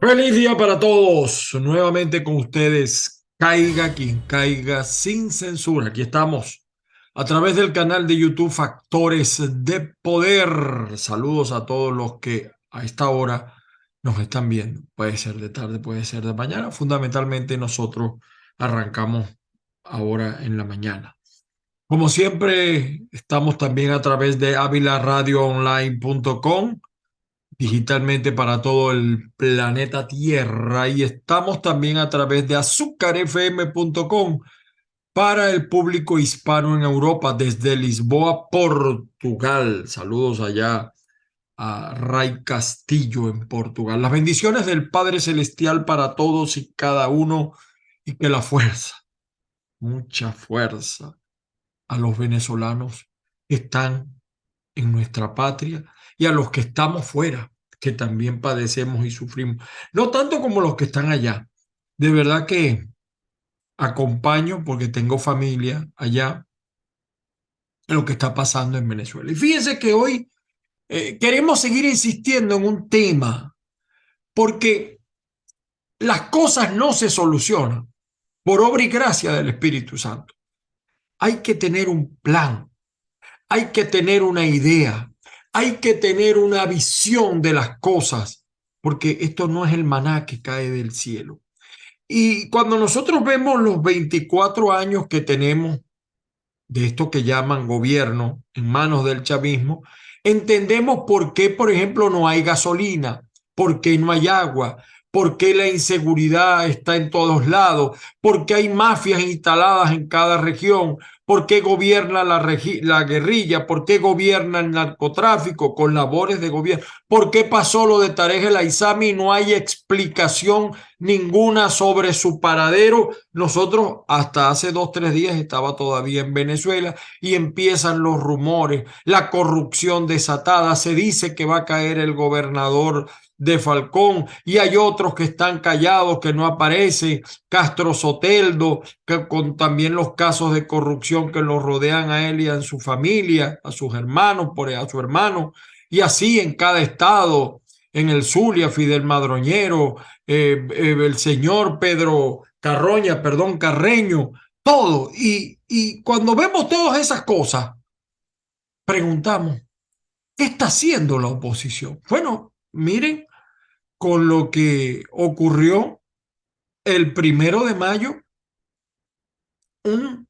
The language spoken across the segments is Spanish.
Feliz día para todos. Nuevamente con ustedes, caiga quien caiga sin censura. Aquí estamos a través del canal de YouTube Factores de Poder. Saludos a todos los que a esta hora nos están viendo. Puede ser de tarde, puede ser de mañana. Fundamentalmente nosotros arrancamos ahora en la mañana. Como siempre, estamos también a través de avilaradioonline.com digitalmente para todo el planeta Tierra y estamos también a través de azúcarfm.com para el público hispano en Europa desde Lisboa, Portugal. Saludos allá a Ray Castillo en Portugal. Las bendiciones del Padre Celestial para todos y cada uno y que la fuerza, mucha fuerza a los venezolanos que están en nuestra patria y a los que estamos fuera, que también padecemos y sufrimos. No tanto como los que están allá. De verdad que acompaño, porque tengo familia allá, en lo que está pasando en Venezuela. Y fíjense que hoy queremos seguir insistiendo en un tema, porque las cosas no se solucionan por obra y gracia del Espíritu Santo. Hay que tener un plan. Hay que tener una idea, hay que tener una visión de las cosas, porque esto no es el maná que cae del cielo. Y cuando nosotros vemos los 24 años que tenemos de esto que llaman gobierno en manos del chavismo, entendemos por qué, por ejemplo, no hay gasolina, por qué no hay agua, por qué la inseguridad está en todos lados, por qué hay mafias instaladas en cada región, por qué gobierna la guerrilla, por qué gobierna el narcotráfico con labores de gobierno, por qué pasó lo de Tarek El Aissami y no hay explicación ninguna sobre su paradero. Nosotros hasta hace 2, 3 días estaba todavía en Venezuela y empiezan los rumores, la corrupción desatada, se dice que va a caer el gobernador de Falcón y hay otros que están callados, que no aparecen, Castro Soteldo, que con también los casos de corrupción que lo rodean a él y a su familia, a sus hermanos, a su hermano, y así en cada estado, en el Zulia, Fidel Madroñero, el señor Pedro Carroña, perdón, Carreño, todo. Y cuando vemos todas esas cosas, preguntamos, ¿qué está haciendo la oposición? Bueno, miren con lo que ocurrió el 1 de mayo, un,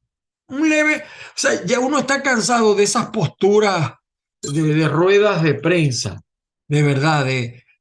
un leve, o sea, ya uno está cansado de esas posturas de ruedas de prensa, de verdad,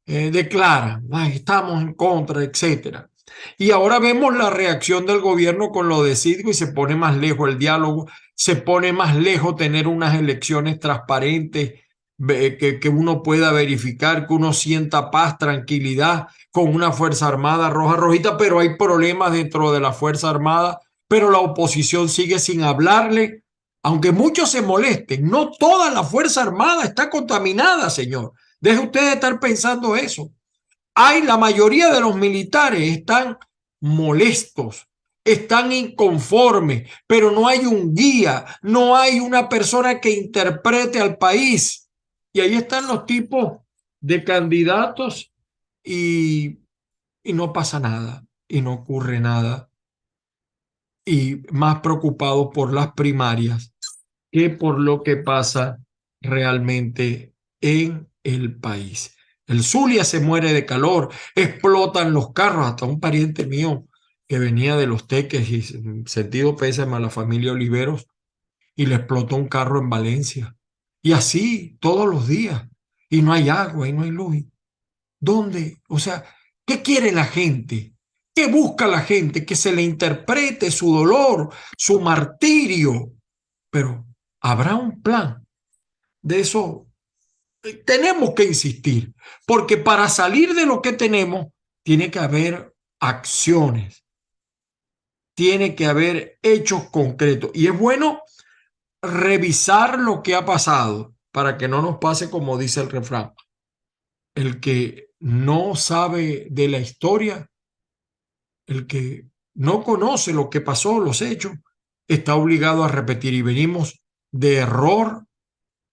declaran, "Ay, estamos en contra, etcétera". Y ahora vemos la reacción del gobierno con lo de Citgo y se pone más lejos el diálogo, se pone más lejos tener unas elecciones transparentes, que uno pueda verificar, que uno sienta paz, tranquilidad con una Fuerza Armada roja, rojita, pero hay problemas dentro de la Fuerza Armada, pero la oposición sigue sin hablarle, aunque muchos se molesten. No toda la Fuerza Armada está contaminada, señor. Deje usted de estar pensando eso. La mayoría de los militares están molestos, están inconformes, pero no hay un guía, no hay una persona que interprete al país. Y ahí están los tipos de candidatos y, y no pasa nada, y no ocurre nada, y más preocupados por las primarias que por lo que pasa realmente en el país. El Zulia se muere de calor, explotan los carros, hasta un pariente mío que venía de Los Teques y sentido pésame a la familia Oliveros y le explotó un carro en Valencia. Y así todos los días. Y no hay agua y no hay luz. ¿Dónde? O sea, ¿qué quiere la gente? ¿Qué busca la gente? Que se le interprete su dolor, su martirio. Pero habrá un plan. De eso tenemos que insistir, porque para salir de lo que tenemos, tiene que haber acciones, tiene que haber hechos concretos. Y es bueno revisar lo que ha pasado para que no nos pase como dice el refrán. El que no sabe de la historia, el que no conoce lo que pasó, los hechos, está obligado a repetir y venimos de error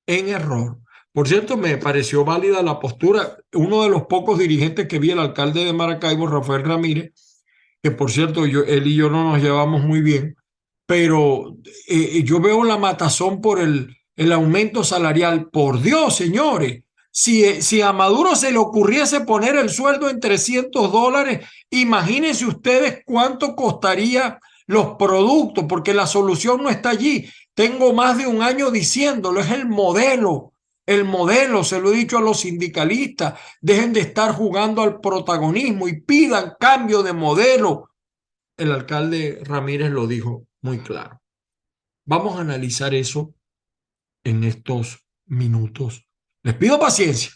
en error. Por cierto, me pareció válida la postura. Uno de los pocos dirigentes que vi, el alcalde de Maracaibo, Rafael Ramírez, que por cierto, él y yo no nos llevamos muy bien, pero yo veo la matazón por el aumento salarial. Por Dios, señores, si a Maduro se le ocurriese poner el sueldo en $300, imagínense ustedes cuánto costaría los productos, porque la solución no está allí. Tengo más de un año diciéndolo, es el modelo, se lo he dicho a los sindicalistas, dejen de estar jugando al protagonismo y pidan cambio de modelo. El alcalde Ramírez lo dijo muy claro. Vamos a analizar eso en estos minutos. Les pido paciencia,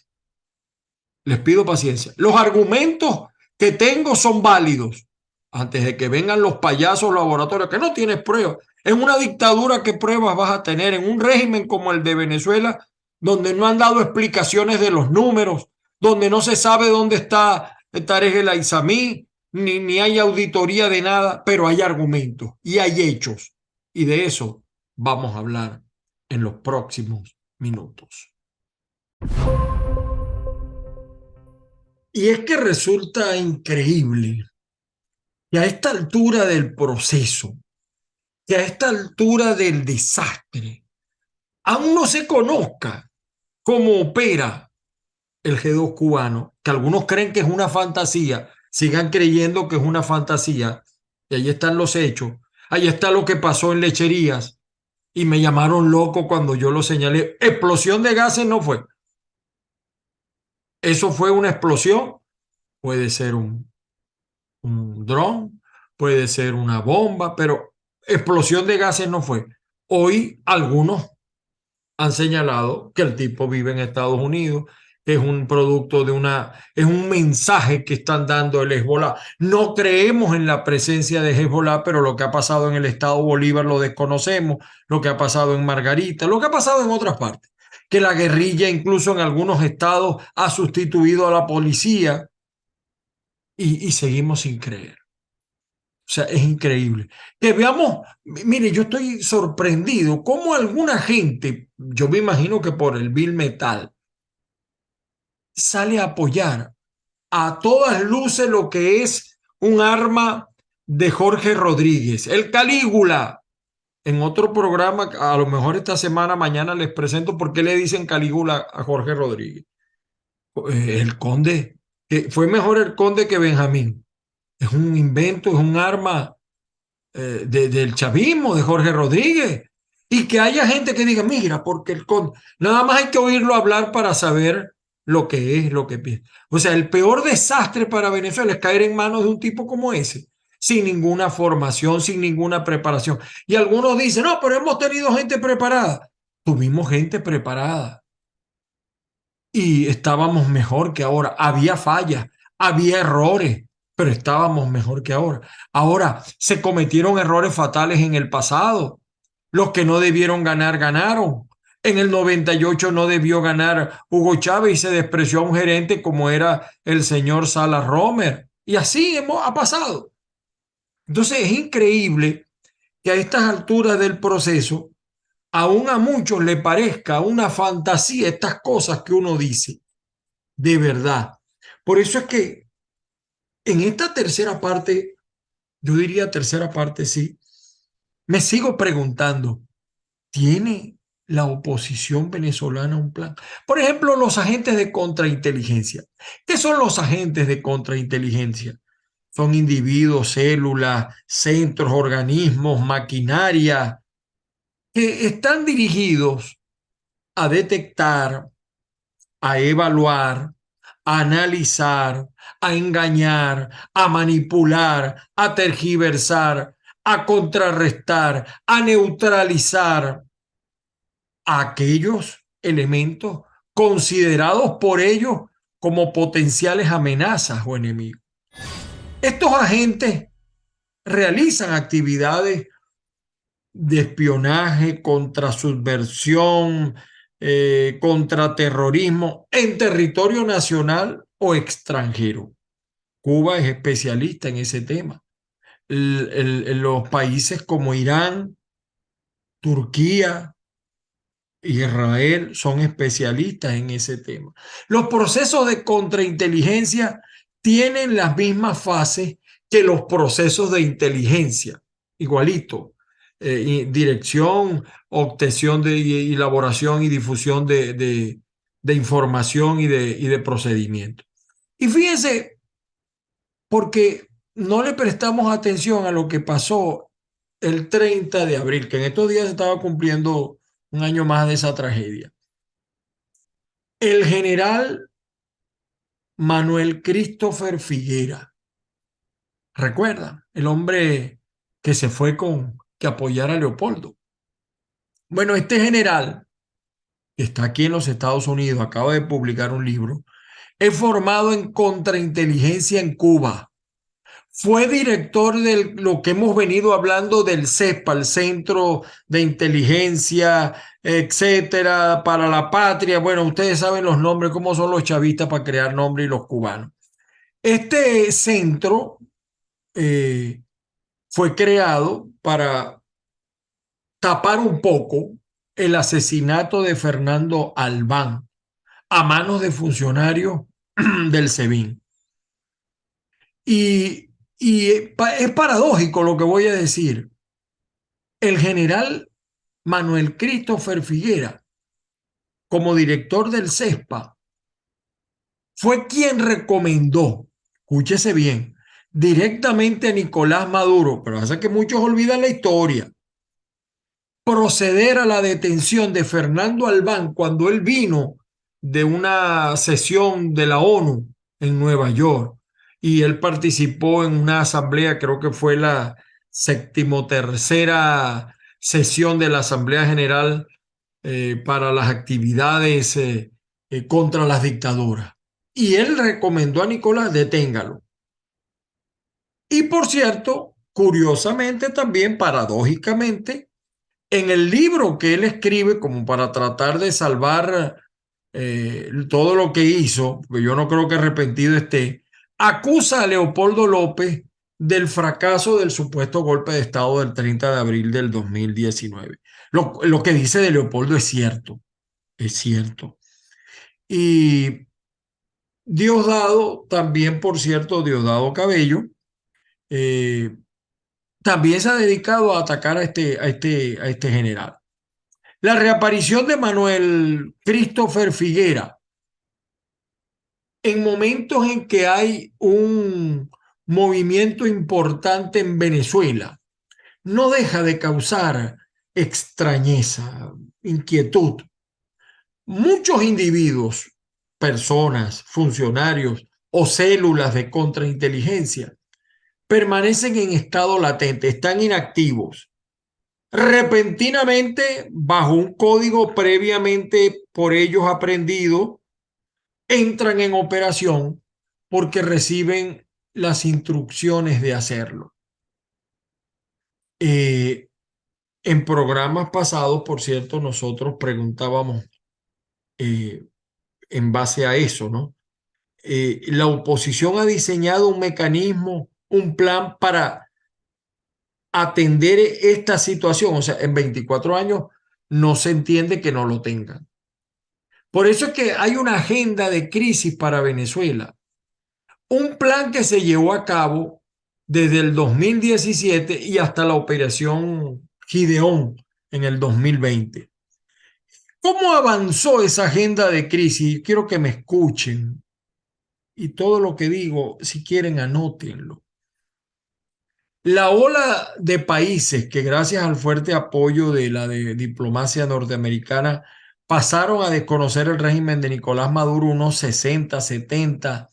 les pido paciencia. Los argumentos que tengo son válidos antes de que vengan los payasos laboratorios, que no tienes pruebas. En una dictadura, ¿qué pruebas vas a tener? En un régimen como el de Venezuela, donde no han dado explicaciones de los números, donde no se sabe dónde está Tarek El Aizami, ni hay auditoría de nada, pero hay argumentos y hay hechos. Y de eso vamos a hablar en los próximos minutos. Y es que resulta increíble que a esta altura del proceso, que a esta altura del desastre, aún no se conozca cómo opera el G2 cubano, que algunos creen que es una fantasía, sigan creyendo que es una fantasía, y ahí están los hechos, ahí está lo que pasó en Lecherías, y me llamaron loco cuando yo lo señalé. Explosión de gases no fue. Eso fue una explosión, puede ser un dron, puede ser una bomba, pero explosión de gases no fue. Hoy algunos han señalado que el tipo vive en Estados Unidos, que es un producto es un mensaje que están dando el Hezbollah. No creemos en la presencia de Hezbollah, pero lo que ha pasado en el estado Bolívar lo desconocemos, lo que ha pasado en Margarita, lo que ha pasado en otras partes, que la guerrilla incluso en algunos estados ha sustituido a la policía y seguimos sin creer. O sea, es increíble. Que veamos, mire, yo estoy sorprendido cómo alguna gente, yo me imagino que por el Bill Metal, sale a apoyar a todas luces lo que es un arma de Jorge Rodríguez, el Calígula. En otro programa, a lo mejor esta semana, mañana les presento por qué le dicen Calígula a Jorge Rodríguez. El conde, que fue mejor el conde que Benjamín. Es un invento, es un arma del chavismo, de Jorge Rodríguez, y que haya gente que diga, mira, porque el conde, nada más hay que oírlo hablar para saber lo que es, lo que piensa. O sea, el peor desastre para Venezuela es caer en manos de un tipo como ese, sin ninguna formación, sin ninguna preparación. Y algunos dicen, no, pero hemos tenido gente preparada. Tuvimos gente preparada y estábamos mejor que ahora. Había fallas, había errores, pero estábamos mejor que ahora. Ahora, se cometieron errores fatales en el pasado. Los que no debieron ganar, ganaron. En el 98 no debió ganar Hugo Chávez y se despreció a un gerente como era el señor Salas Romer. Y así ha pasado. Entonces es increíble que a estas alturas del proceso, aún a muchos le parezca una fantasía estas cosas que uno dice de verdad. Por eso es que en esta tercera parte, yo diría tercera parte, sí, me sigo preguntando, ¿tiene la oposición venezolana un plan? Por ejemplo, los agentes de contrainteligencia. ¿Qué son los agentes de contrainteligencia? Son individuos, células, centros, organismos, maquinaria, que están dirigidos a detectar, a evaluar, a analizar, a engañar, a manipular, a tergiversar, a contrarrestar, a neutralizar a aquellos elementos considerados por ellos como potenciales amenazas o enemigos. Estos agentes realizan actividades de espionaje, contrasubversión, contraterrorismo en territorio nacional o extranjero. Cuba es especialista en ese tema. Los países como Irán, Turquía, Israel son especialistas en ese tema. Los procesos de contrainteligencia tienen las mismas fases que los procesos de inteligencia, igualito. Dirección, obtención de elaboración y difusión de información y de procedimientos. Y fíjense, porque no le prestamos atención a lo que pasó el 30 de abril, que en estos días se estaba cumpliendo un año más de esa tragedia. El general Manuel Christopher Figuera, recuerda, el hombre que se fue que apoyara a Leopoldo. Bueno, este general, que está aquí en los Estados Unidos, acaba de publicar un libro, es formado en contrainteligencia en Cuba. Fue director de lo que hemos venido hablando del CESPA, el Centro de Inteligencia, etcétera, para la patria. Bueno, ustedes saben los nombres, cómo son los chavistas para crear nombres y los cubanos. Este centro fue creado para tapar un poco el asesinato de Fernando Albán a manos de funcionarios del SEBIN. Y es paradójico lo que voy a decir. El general Manuel Christopher Figuera, como director del CESPA, fue quien recomendó, escúchese bien, directamente a Nicolás Maduro, pero pasa que muchos olvidan la historia, proceder a la detención de Fernando Albán cuando él vino de una sesión de la ONU en Nueva York y él participó en una asamblea, creo que fue la 73ª sesión de la Asamblea General para las actividades contra las dictaduras. Y él recomendó a Nicolás, deténgalo. Y por cierto, curiosamente también, paradójicamente, en el libro que él escribe como para tratar de salvar todo lo que hizo, porque yo no creo que arrepentido esté, acusa a Leopoldo López del fracaso del supuesto golpe de Estado del 30 de abril del 2019. Lo que dice de Leopoldo es cierto, es cierto. Y Diosdado, también por cierto, Diosdado Cabello, eh, también se ha dedicado a atacar a este general. La reaparición de Manuel Christopher Figuera en momentos en que hay un movimiento importante en Venezuela no deja de causar extrañeza, inquietud. Muchos individuos, personas, funcionarios o células de contrainteligencia permanecen en estado latente, están inactivos. Repentinamente, bajo un código previamente por ellos aprendido, entran en operación porque reciben las instrucciones de hacerlo. En programas pasados, por cierto, nosotros preguntábamos en base a eso, ¿no? La oposición ha diseñado un mecanismo, un plan para atender esta situación. O sea, en 24 años no se entiende que no lo tengan. Por eso es que hay una agenda de crisis para Venezuela. Un plan que se llevó a cabo desde el 2017 y hasta la operación Gideón en el 2020. ¿Cómo avanzó esa agenda de crisis? Quiero que me escuchen y todo lo que digo, si quieren, anótenlo. La ola de países que gracias al fuerte apoyo de la diplomacia norteamericana pasaron a desconocer el régimen de Nicolás Maduro unos 60, 70,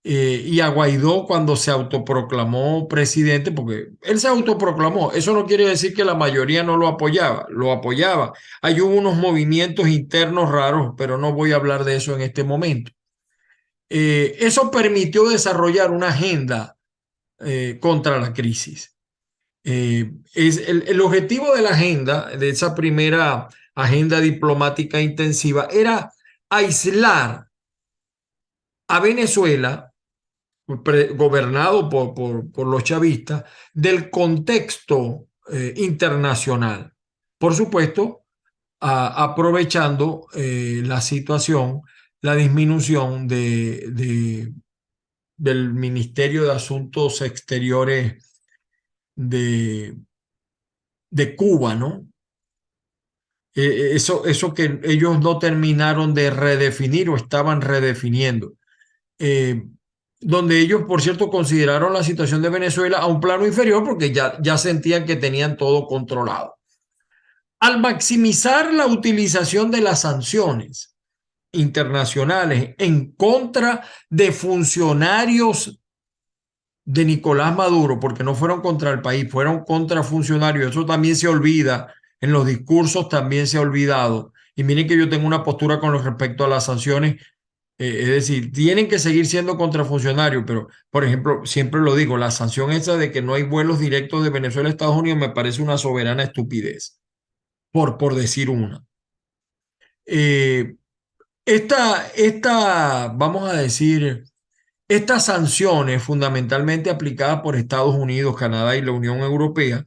y a Guaidó cuando se autoproclamó presidente, porque él se autoproclamó, eso no quiere decir que la mayoría no lo apoyaba. Hay unos movimientos internos raros, pero no voy a hablar de eso en este momento. Eso permitió desarrollar una agenda contra la crisis. Es el objetivo de la agenda, de esa primera agenda diplomática intensiva, era aislar a Venezuela, gobernado por los chavistas, del contexto internacional. Por supuesto, aprovechando la situación, la disminución del Ministerio de Asuntos Exteriores de, de Cuba, ¿no? Eso que ellos no terminaron de redefinir o estaban redefiniendo. eh, Donde ellos, por cierto, consideraron la situación de Venezuela a un plano inferior porque ya sentían que tenían todo controlado. Al maximizar la utilización de las sanciones internacionales en contra de funcionarios de Nicolás Maduro, porque no fueron contra el país, fueron contra funcionarios, eso también se olvida, en los discursos también se ha olvidado. Y miren que yo tengo una postura con respecto a las sanciones, es decir, tienen que seguir siendo contrafuncionarios, pero, por ejemplo, siempre lo digo, la sanción esa de que no hay vuelos directos de Venezuela a Estados Unidos me parece una soberana estupidez, por decir una. Eh, vamos a decir, estas sanciones fundamentalmente aplicadas por Estados Unidos, Canadá y la Unión Europea,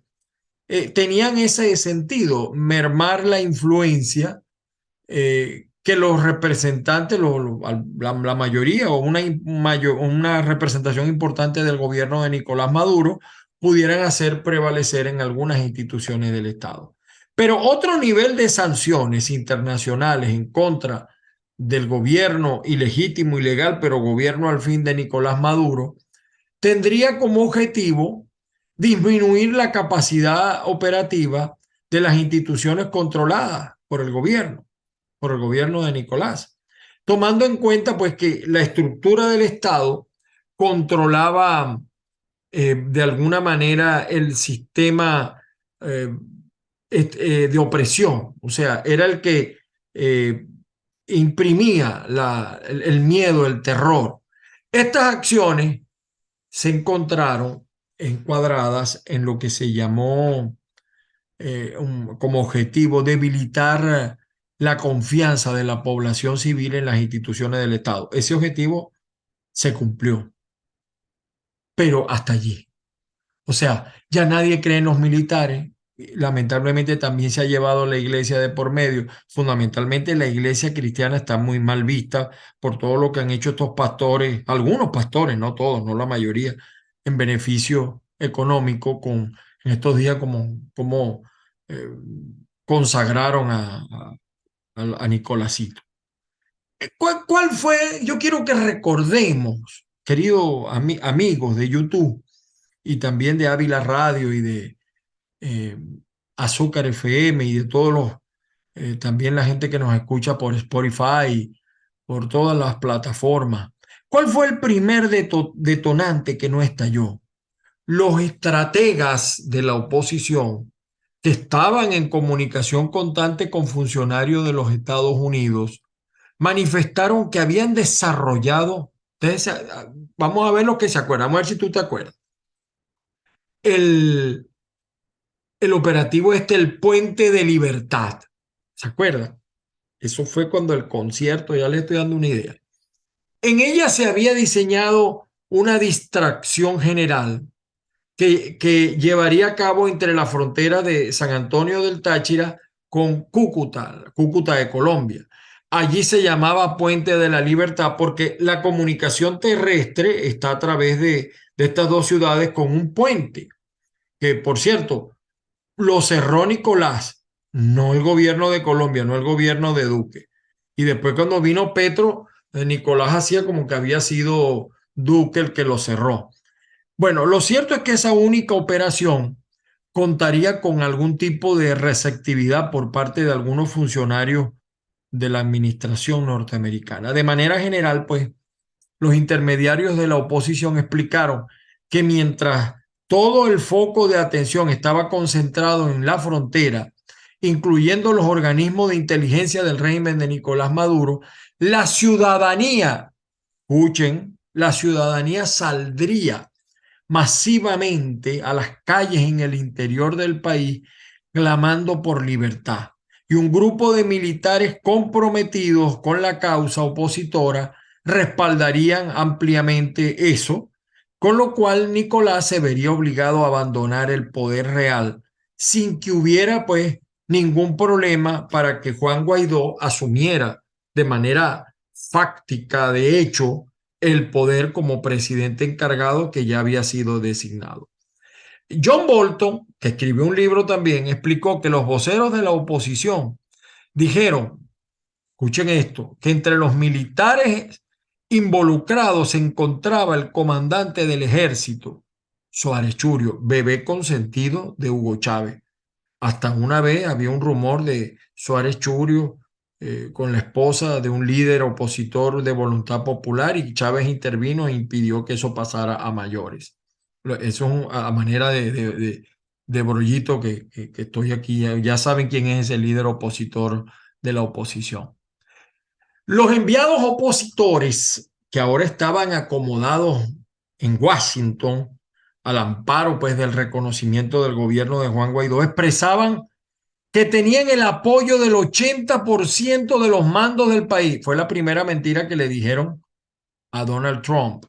tenían ese sentido, mermar la influencia que los representantes, la mayoría o una representación importante del gobierno de Nicolás Maduro pudieran hacer prevalecer en algunas instituciones del Estado. Pero otro nivel de sanciones internacionales en contra del gobierno ilegítimo, ilegal, pero gobierno al fin de Nicolás Maduro, tendría como objetivo disminuir la capacidad operativa de las instituciones controladas por el gobierno de Nicolás, tomando en cuenta pues que la estructura del Estado controlaba de alguna manera el sistema eh, de opresión, o sea, era el que eh, imprimía el miedo, el terror. Estas acciones se encontraron encuadradas en lo que se llamó como objetivo debilitar la confianza de la población civil en las instituciones del Estado. Ese objetivo se cumplió, pero hasta allí. O sea, ya nadie cree en los militares. Lamentablemente también se ha llevado la iglesia de por medio. Fundamentalmente la iglesia cristiana está muy mal vista por todo lo que han hecho estos pastores, algunos pastores, no todos, no la mayoría, en beneficio económico en estos días como eh, consagraron a Nicolásito. ¿Cuál fue? Yo quiero que recordemos, queridos amigos de YouTube y también de Ávila Radio y de eh, Azúcar FM y de todos también la gente que nos escucha por Spotify, por todas las plataformas. ¿Cuál fue el primer detonante que no estalló? Los estrategas de la oposición que estaban en comunicación constante con funcionarios de los Estados Unidos manifestaron que habían desarrollado, vamos a ver lo que se acuerdan, vamos a ver si tú te acuerdas, el, el operativo el Puente de Libertad. ¿Se acuerdan? Eso fue cuando el concierto, ya le estoy dando una idea. En ella se había diseñado una distracción general que llevaría a cabo entre la frontera de San Antonio del Táchira con Cúcuta de Colombia. Allí se llamaba Puente de la Libertad porque la comunicación terrestre está a través de estas dos ciudades con un puente, que por cierto, lo cerró Nicolás, no el gobierno de Colombia, no el gobierno de Duque. Y después cuando vino Petro, Nicolás hacía como que había sido Duque el que lo cerró. Bueno, lo cierto es que esa única operación contaría con algún tipo de receptividad por parte de algunos funcionarios de la administración norteamericana. De manera general, pues, los intermediarios de la oposición explicaron que mientras todo el foco de atención estaba concentrado en la frontera, incluyendo los organismos de inteligencia del régimen de Nicolás Maduro, la ciudadanía, escuchen, la ciudadanía saldría masivamente a las calles en el interior del país clamando por libertad. Y un grupo de militares comprometidos con la causa opositora respaldarían ampliamente eso, con lo cual Nicolás se vería obligado a abandonar el poder real sin que hubiera pues ningún problema para que Juan Guaidó asumiera de manera fáctica, de hecho, el poder como presidente encargado que ya había sido designado. John Bolton, que escribió un libro también, explicó que los voceros de la oposición dijeron, escuchen esto, que entre los militares involucrados se encontraba el comandante del ejército, Suárez Churio, bebé consentido de Hugo Chávez. Hasta una vez había un rumor de Suárez Churio con la esposa de un líder opositor de Voluntad Popular y Chávez intervino e impidió que eso pasara a mayores. Eso es a manera de brollito que estoy aquí. Ya saben quién es ese líder opositor de la oposición. Los enviados opositores que ahora estaban acomodados en Washington al amparo pues del reconocimiento del gobierno de Juan Guaidó expresaban que tenían el apoyo del 80% de los mandos del país. Fue la primera mentira que le dijeron a Donald Trump,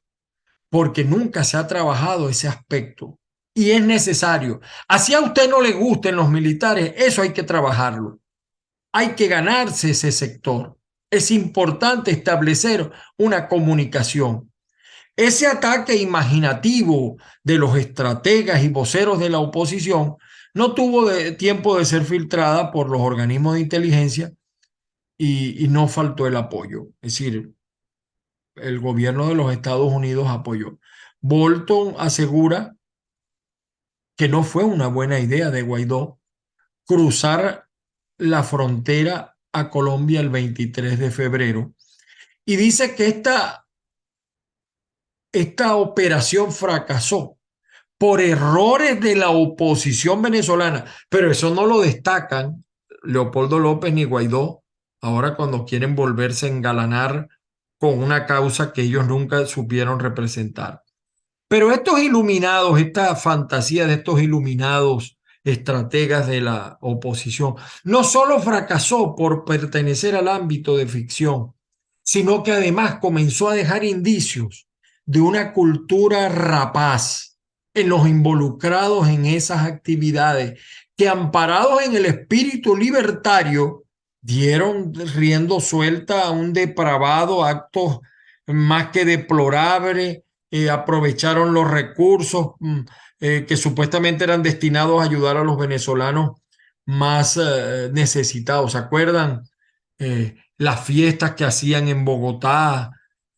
porque nunca se ha trabajado ese aspecto y es necesario. Así a usted no le gusten los militares, eso hay que trabajarlo. Hay que ganarse ese sector. Es importante establecer una comunicación. Ese ataque imaginativo de los estrategas y voceros de la oposición no tuvo tiempo de ser filtrada por los organismos de inteligencia y no faltó el apoyo. Es decir, el gobierno de los Estados Unidos apoyó. Bolton asegura que no fue una buena idea de Guaidó cruzar la frontera a Colombia el 23 de febrero y dice que esta operación fracasó por errores de la oposición venezolana, pero eso no lo destacan Leopoldo López ni Guaidó, ahora cuando quieren volverse a engalanar con una causa que ellos nunca supieron representar. Pero estos iluminados, esta fantasía de estos iluminados estrategas de la oposición, no solo fracasó por pertenecer al ámbito de ficción, sino que además comenzó a dejar indicios de una cultura rapaz en los involucrados en esas actividades que, amparados en el espíritu libertario, dieron riendo suelta a un depravado acto más que deplorable. Aprovecharon los recursos que supuestamente eran destinados a ayudar a los venezolanos más necesitados. ¿Se acuerdan? Las fiestas que hacían en Bogotá,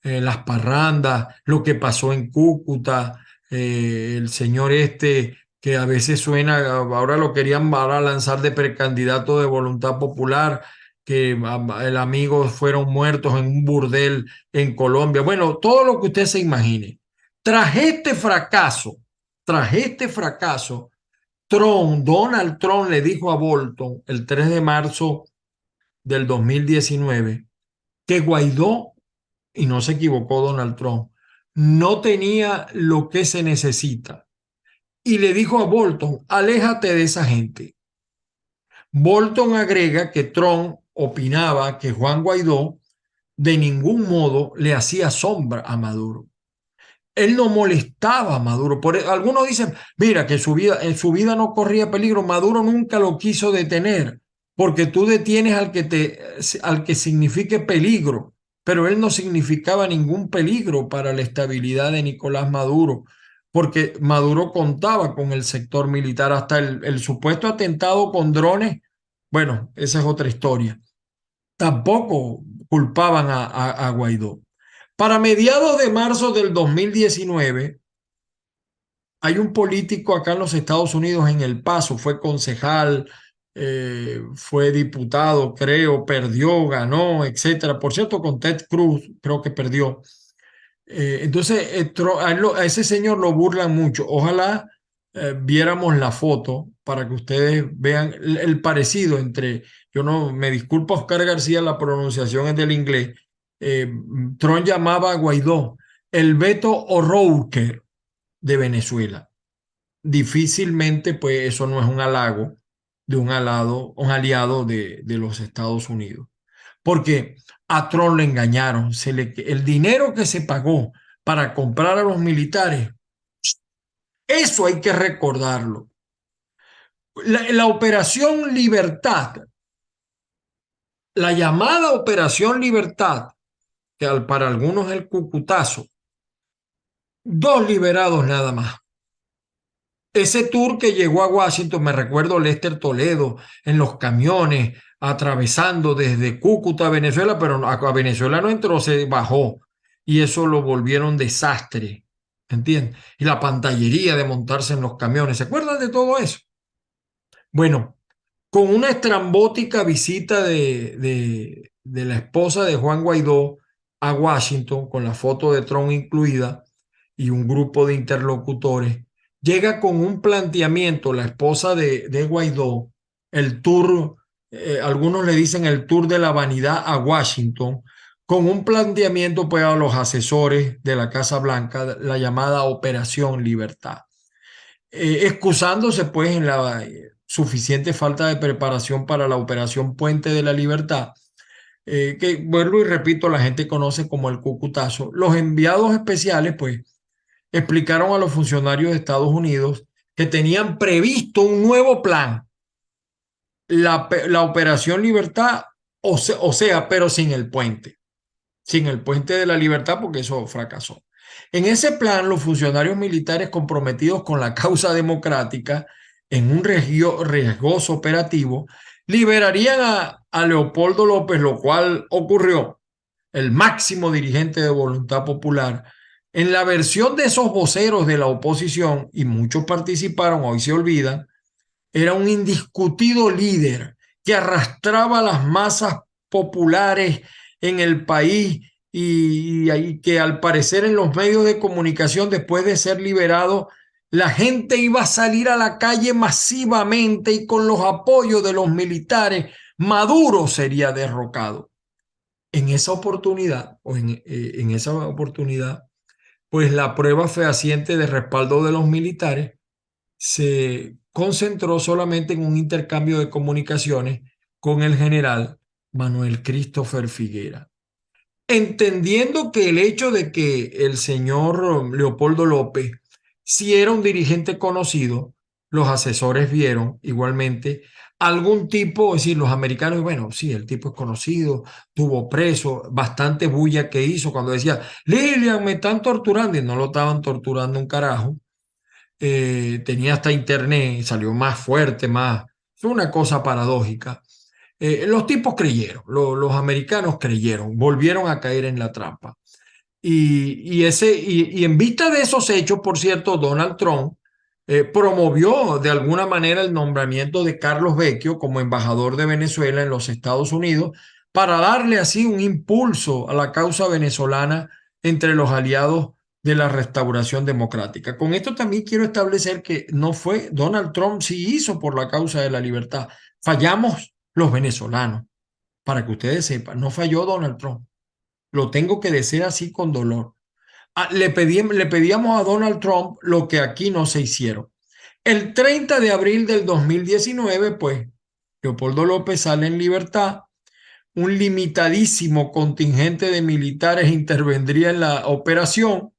las parrandas, lo que pasó en Cúcuta, el señor este que a veces suena, ahora lo querían ahora lanzar de precandidato de Voluntad Popular, que el amigo fueron muertos en un burdel en Colombia. Bueno, todo lo que usted se imagine. Tras tras este fracaso, Donald Trump le dijo a Bolton el 3 de marzo del 2019 que Guaidó, y no se equivocó Donald Trump, no tenía lo que se necesita. Y le dijo a Bolton, aléjate de esa gente. Bolton agrega que Trump opinaba que Juan Guaidó de ningún modo le hacía sombra a Maduro. Él no molestaba a Maduro. Algunos dicen, mira, que en su vida no corría peligro. Maduro nunca lo quiso detener, porque tú detienes al que signifique peligro, pero él no significaba ningún peligro para la estabilidad de Nicolás Maduro, porque Maduro contaba con el sector militar hasta el supuesto atentado con drones. Bueno, esa es otra historia. Tampoco culpaban a Guaidó. Para mediados de marzo del 2019, hay un político acá en los Estados Unidos, en El Paso, fue concejal, fue diputado, creo, perdió, ganó, etcétera. Por cierto, con Ted Cruz, creo que perdió. Entonces, a ese señor lo burlan mucho. Ojalá viéramos la foto para que ustedes vean el parecido entre, yo no, me disculpa Oscar García, la pronunciación es del inglés. eh, Trump llamaba a Guaidó el Beto O'Rourke de Venezuela. Difícilmente, pues eso no es un halago de un aliado de los Estados Unidos. Porque a Trump le engañaron. El dinero que se pagó para comprar a los militares, eso hay que recordarlo. La Operación Libertad, la llamada Operación Libertad, que para algunos es el Cucutazo, dos liberados nada más. Ese tour que llegó a Washington, me recuerdo Lester Toledo en los camiones, atravesando desde Cúcuta a Venezuela, pero a Venezuela no entró, se bajó. Y eso lo volvieron desastre, ¿entiendes? Y la pantallería de montarse en los camiones, ¿se acuerdan de todo eso? Bueno, con una estrambótica visita de la esposa de Juan Guaidó a Washington, con la foto de Trump incluida, y un grupo de interlocutores, llega con un planteamiento, la esposa de Guaidó, el tour, algunos le dicen el tour de la vanidad a Washington, con un planteamiento pues a los asesores de la Casa Blanca, la llamada Operación Libertad, excusándose pues en la suficiente falta de preparación para la Operación Puente de la Libertad, que vuelvo y repito, la gente conoce como el Cucutazo. Los enviados especiales pues explicaron a los funcionarios de Estados Unidos que tenían previsto un nuevo plan, la Operación Libertad, o sea, pero sin el puente de la libertad, porque eso fracasó. En ese plan, los funcionarios militares comprometidos con la causa democrática en un riesgoso operativo liberarían a Leopoldo López, lo cual ocurrió, el máximo dirigente de Voluntad Popular. En la versión de esos voceros de la oposición, y muchos participaron, hoy se olvidan, era un indiscutido líder que arrastraba a las masas populares en el país y que al parecer en los medios de comunicación, después de ser liberado, la gente iba a salir a la calle masivamente y con los apoyos de los militares, Maduro sería derrocado. En esa oportunidad, en esa oportunidad, pues la prueba fehaciente de respaldo de los militares se concentró solamente en un intercambio de comunicaciones con el general Manuel Christopher Figuera, entendiendo que el hecho de que el señor Leopoldo López si era un dirigente conocido, los asesores vieron igualmente algún tipo, es decir, los americanos, bueno, sí, el tipo es conocido, tuvo preso, bastante bulla que hizo cuando decía, Lilian, me están torturando, y no lo estaban torturando un carajo, tenía hasta internet, salió más fuerte, más, fue una cosa paradójica. Los tipos creyeron, los americanos creyeron, volvieron a caer en la trampa. Y en vista de esos hechos, por cierto, Donald Trump promovió de alguna manera el nombramiento de Carlos Vecchio como embajador de Venezuela en los Estados Unidos para darle así un impulso a la causa venezolana entre los aliados de la restauración democrática. Con esto también quiero establecer que no fue Donald Trump, sí hizo por la causa de la libertad. Fallamos los venezolanos, para que ustedes sepan, no falló Donald Trump. Lo tengo que decir así con dolor. Le pedíamos a Donald Trump lo que aquí no se hicieron. El 30 de abril del 2019, pues, Leopoldo López sale en libertad. Un limitadísimo contingente de militares intervendría en la operación,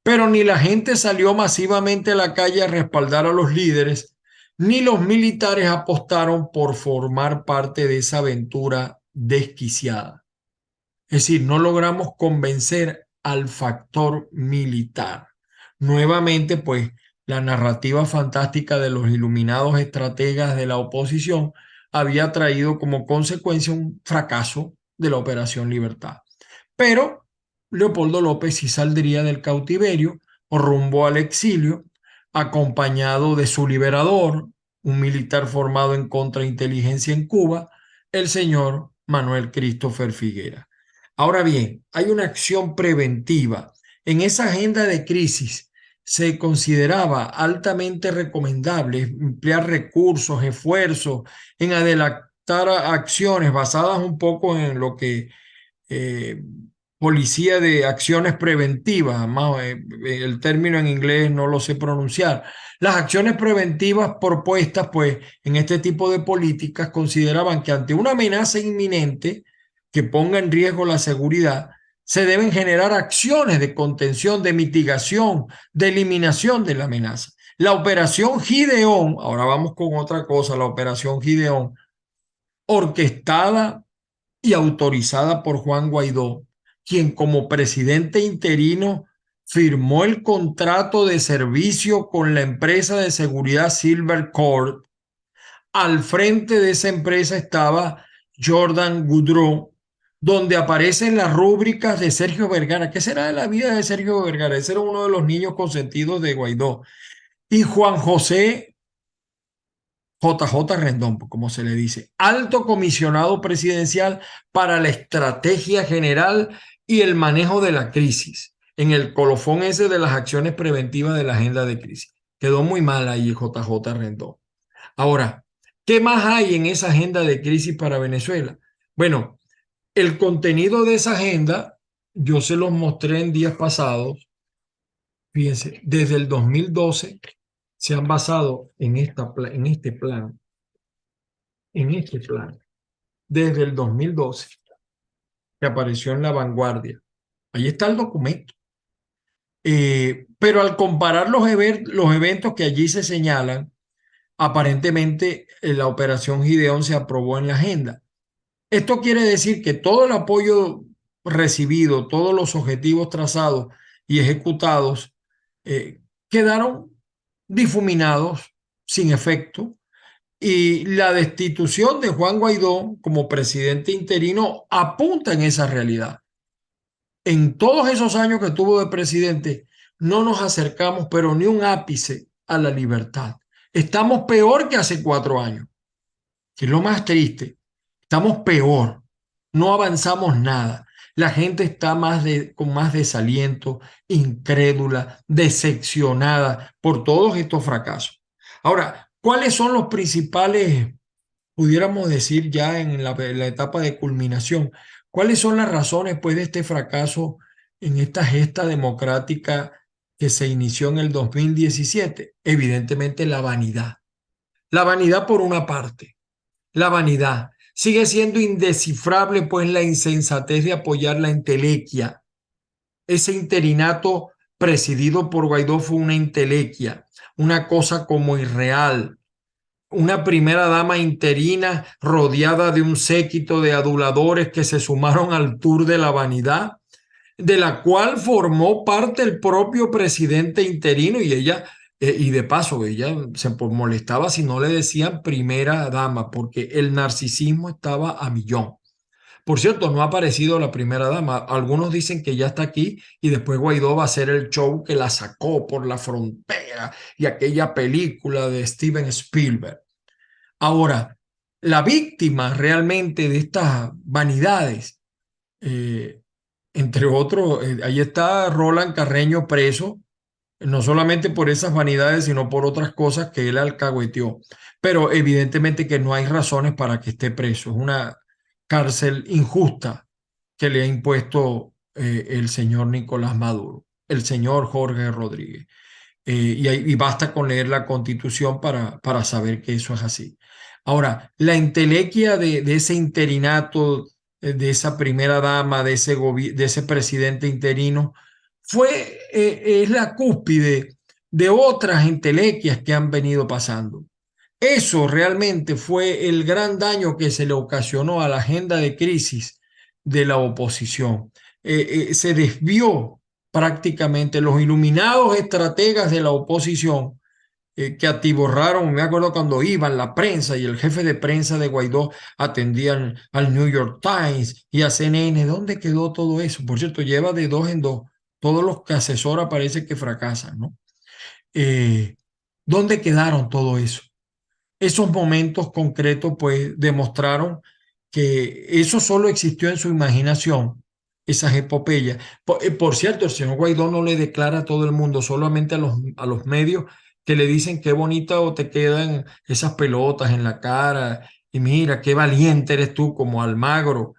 pero ni la gente salió masivamente a la calle a respaldar a los líderes, ni los militares apostaron por formar parte de esa aventura desquiciada. Es decir, no logramos convencer al factor militar. Nuevamente, pues, la narrativa fantástica de los iluminados estrategas de la oposición había traído como consecuencia un fracaso de la Operación Libertad. Pero Leopoldo López sí saldría del cautiverio o rumbo al exilio, acompañado de su liberador, un militar formado en contrainteligencia en Cuba, el señor Manuel Christopher Figuera. Ahora bien, hay una acción preventiva. En esa agenda de crisis se consideraba altamente recomendable emplear recursos, esfuerzos en adelantar acciones basadas un poco en lo que eh, policía de acciones preventivas, más, el término en inglés no lo sé pronunciar. Las acciones preventivas propuestas, pues, en este tipo de políticas consideraban que ante una amenaza inminente que ponga en riesgo la seguridad, se deben generar acciones de contención, de mitigación, de eliminación de la amenaza. La operación Gideón, ahora vamos con otra cosa, la operación Gideón, orquestada y autorizada por Juan Guaidó, quien como presidente interino firmó el contrato de servicio con la empresa de seguridad Silver Cord. Al frente de esa empresa estaba Jordan Goudreau, donde aparecen las rúbricas de Sergio Vergara. ¿Qué será de la vida de Sergio Vergara? Ese era uno de los niños consentidos de Guaidó. Y Juan José JJ Rendón, como se le dice, alto comisionado presidencial para la estrategia general y el manejo de la crisis, en el colofón ese de las acciones preventivas de la agenda de crisis. Quedó muy mal ahí JJ Rendón. Ahora, ¿qué más hay en esa agenda de crisis para Venezuela? Bueno, el contenido de esa agenda, yo se los mostré en días pasados. Fíjense, desde el 2012 se han basado en este plan, desde el 2012, que apareció en La Vanguardia. Ahí está el documento. Pero al comparar los eventos que allí se señalan, aparentemente la operación Gideón se aprobó en la agenda. Esto quiere decir que todo el apoyo recibido, todos los objetivos trazados y ejecutados quedaron difuminados, sin efecto, y la destitución de Juan Guaidó como presidente interino apunta en esa realidad. En todos esos años que tuvo de presidente, no nos acercamos, pero ni un ápice a la libertad. Estamos peor que hace 4 años, que es lo más triste. Estamos peor, no avanzamos nada. La gente está con más desaliento, incrédula, decepcionada por todos estos fracasos. Ahora, ¿cuáles son los principales, pudiéramos decir ya en la etapa de culminación, cuáles son las razones pues de este fracaso en esta gesta democrática que se inició en el 2017? Evidentemente la vanidad. La vanidad por una parte, la vanidad. Sigue siendo indescifrable pues la insensatez de apoyar la entelequia. Ese interinato presidido por Guaidó fue una entelequia, una cosa como irreal. Una primera dama interina rodeada de un séquito de aduladores que se sumaron al tour de la vanidad, de la cual formó parte el propio presidente interino y ella, y de paso, ella se molestaba si no le decían primera dama, porque el narcisismo estaba a millón. Por cierto, no ha aparecido la primera dama. Algunos dicen que ya está aquí y después Guaidó va a hacer el show que la sacó por la frontera y aquella película de Steven Spielberg. Ahora, la víctima realmente de estas vanidades, eh, entre otros, ahí está Roland Carreño preso, no solamente por esas vanidades, sino por otras cosas que él alcahueteó. Pero evidentemente que no hay razones para que esté preso. Es una cárcel injusta que le ha impuesto el señor Nicolás Maduro, el señor Jorge Rodríguez. Y basta con leer la Constitución para saber que eso es así. Ahora, la entelequia de ese interinato, de esa primera dama, de ese presidente interino, es la cúspide de otras entelequias que han venido pasando. Eso realmente fue el gran daño que se le ocasionó a la agenda de crisis de la oposición. Se desvió prácticamente los iluminados estrategas de la oposición que atiborraron, me acuerdo cuando iban la prensa y el jefe de prensa de Guaidó atendían al New York Times y a CNN. ¿Dónde quedó todo eso? Por cierto, lleva de dos en dos. Todos los que asesora parece que fracasan, ¿no? Eh, ¿Dónde quedaron todo eso? Esos momentos concretos pues demostraron que eso solo existió en su imaginación, esas epopeyas. Por cierto, el señor Guaidó no le declara a todo el mundo, solamente a los medios que le dicen qué bonita o te quedan esas pelotas en la cara y mira, qué valiente eres tú como Almagro.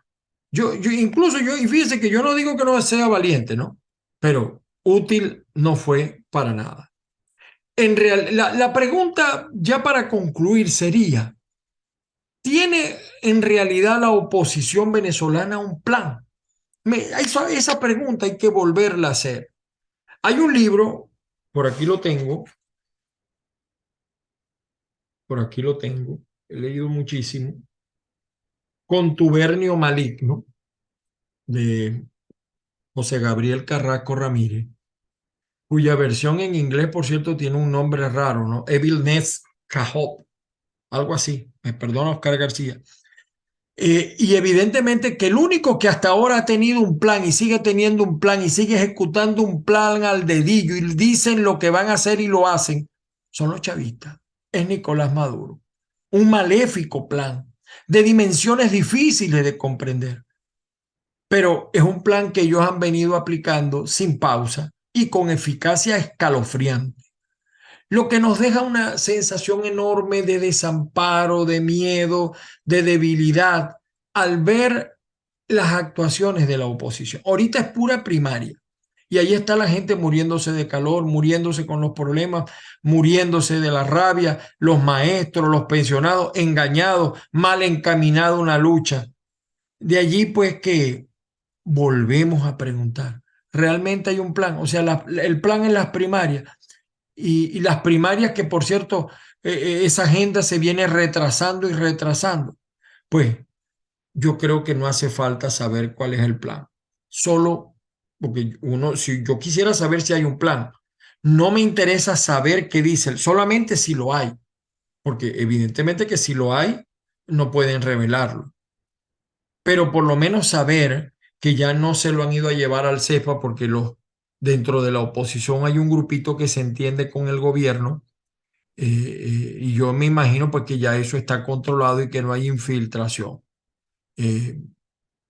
Y fíjese que yo no digo que no sea valiente, ¿no? Pero útil no fue para nada. La pregunta ya para concluir sería, ¿tiene en realidad la oposición venezolana un plan? Esa pregunta hay que volverla a hacer. Hay un libro, por aquí lo tengo, por aquí lo tengo, he leído muchísimo, Contubernio maligno, de José Gabriel Carrasco Ramírez, cuya versión en inglés, por cierto, tiene un nombre raro, ¿no? Evilness Cajot, algo así, me perdona Oscar García. Y evidentemente que el único que hasta ahora ha tenido un plan y sigue teniendo un plan y sigue ejecutando un plan al dedillo y dicen lo que van a hacer y lo hacen, son los chavistas. Es Nicolás Maduro. Un maléfico plan de dimensiones difíciles de comprender, pero es un plan que ellos han venido aplicando sin pausa y con eficacia escalofriante, lo que nos deja una sensación enorme de desamparo, de miedo, de debilidad al ver las actuaciones de la oposición. Ahorita es pura primaria y ahí está la gente muriéndose de calor, muriéndose con los problemas, muriéndose de la rabia, los maestros, los pensionados, engañados, mal encaminada una lucha. De allí pues que volvemos a preguntar, ¿realmente hay un plan? O sea, el plan en las primarias y las primarias que, por cierto, esa agenda se viene retrasando y retrasando. Pues yo creo que no hace falta saber cuál es el plan. Solo porque uno, si yo quisiera saber si hay un plan, no me interesa saber qué dice, solamente si lo hay, porque evidentemente que si lo hay, no pueden revelarlo. Pero por lo menos saber que ya no se lo han ido a llevar al CEPA porque dentro de la oposición hay un grupito que se entiende con el gobierno y yo me imagino pues que ya eso está controlado y que no hay infiltración. Eh,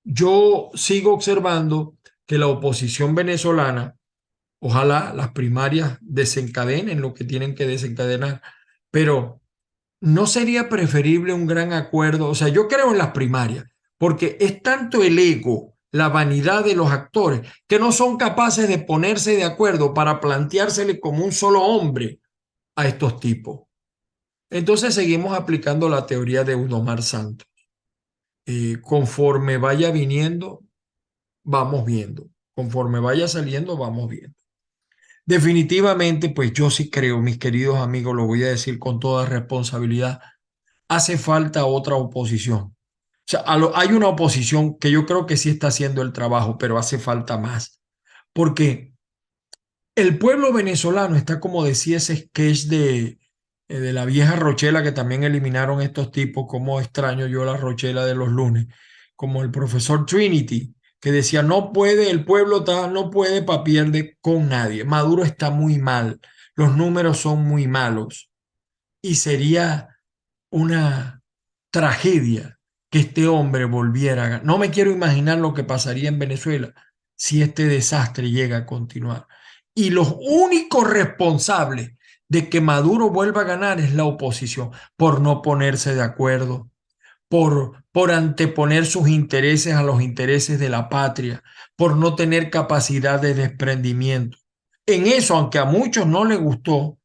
yo sigo observando que la oposición venezolana, ojalá las primarias desencadenen lo que tienen que desencadenar, pero ¿no sería preferible un gran acuerdo? O sea, yo creo en las primarias, porque es tanto el ego, la vanidad de los actores, que no son capaces de ponerse de acuerdo para planteársele como un solo hombre a estos tipos. Entonces seguimos aplicando la teoría de Udomar Santos. Conforme vaya viniendo, vamos viendo. Conforme vaya saliendo, vamos viendo. Definitivamente, pues yo sí creo, mis queridos amigos, lo voy a decir con toda responsabilidad, hace falta otra oposición. O sea, hay una oposición que yo creo que sí está haciendo el trabajo, pero hace falta más. Porque el pueblo venezolano está como decía ese sketch de la vieja Rochela que también eliminaron estos tipos, como extraño yo la Rochela de los lunes, como el profesor Trinity, que decía, no puede, el pueblo no puede pa' pierde con nadie. Maduro está muy mal, los números son muy malos y sería una tragedia que este hombre volviera a ganar. No me quiero imaginar lo que pasaría en Venezuela si este desastre llega a continuar. Y los únicos responsables de que Maduro vuelva a ganar es la oposición, por no ponerse de acuerdo, por anteponer sus intereses a los intereses de la patria, por no tener capacidad de desprendimiento. En eso, aunque a muchos no les gustó,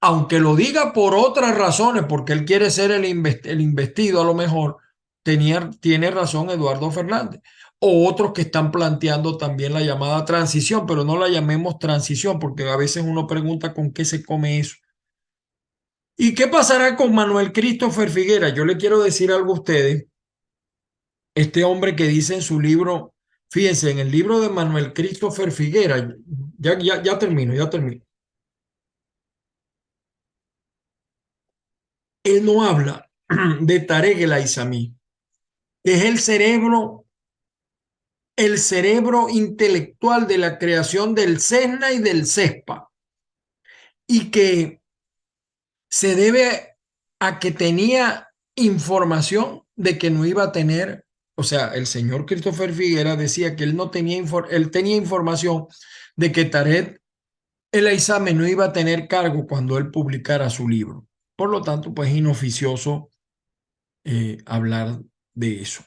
aunque lo diga por otras razones, porque él quiere ser el investido a lo mejor, tiene razón Eduardo Fernández. O otros que están planteando también la llamada transición, pero no la llamemos transición, porque a veces uno pregunta con qué se come eso. ¿Y qué pasará con Manuel Christopher Figuera? Yo le quiero decir algo a ustedes. Este hombre que dice en su libro, fíjense, en el libro de Manuel Christopher Figuera, ya termino, ya termino. Él no habla de Tarek El Aissami, que es el cerebro intelectual de la creación del CESNA y del CESPA, y que se debe a que tenía información de que no iba a tener, o sea, el señor Christopher Figuera decía que él no tenía, él tenía información de que Tarek El Aissami no iba a tener cargo cuando él publicara su libro. Por lo tanto, pues es inoficioso hablar de eso.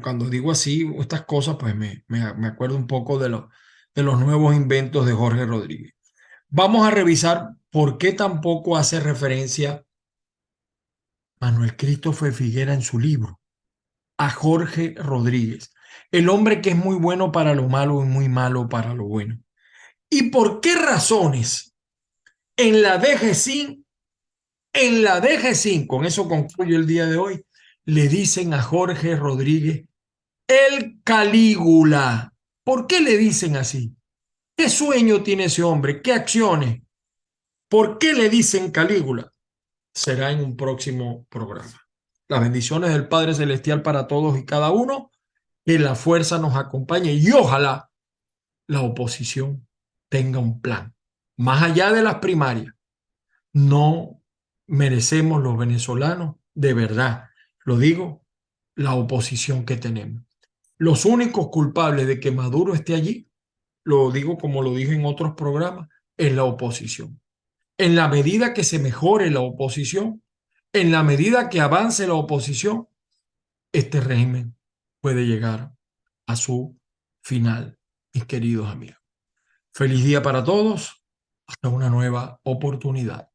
Cuando digo así, estas cosas, pues me acuerdo un poco de los nuevos inventos de Jorge Rodríguez. Vamos a revisar por qué tampoco hace referencia Manuel Christopher Figuera en su libro a Jorge Rodríguez, el hombre que es muy bueno para lo malo y muy malo para lo bueno. ¿Y por qué razones en la DGCIN En la DG5, con eso concluyo el día de hoy, le dicen a Jorge Rodríguez el Calígula. ¿Por qué le dicen así? ¿Qué sueño tiene ese hombre? ¿Qué acciones? ¿Por qué le dicen Calígula? Será en un próximo programa. Las bendiciones del Padre Celestial para todos y cada uno, que la fuerza nos acompañe y ojalá la oposición tenga un plan. Más allá de las primarias, no merecemos los venezolanos, de verdad, lo digo, la oposición que tenemos. Los únicos culpables de que Maduro esté allí, lo digo como lo dije en otros programas, es la oposición. En la medida que se mejore la oposición, en la medida que avance la oposición, este régimen puede llegar a su final, mis queridos amigos. Feliz día para todos. Hasta una nueva oportunidad.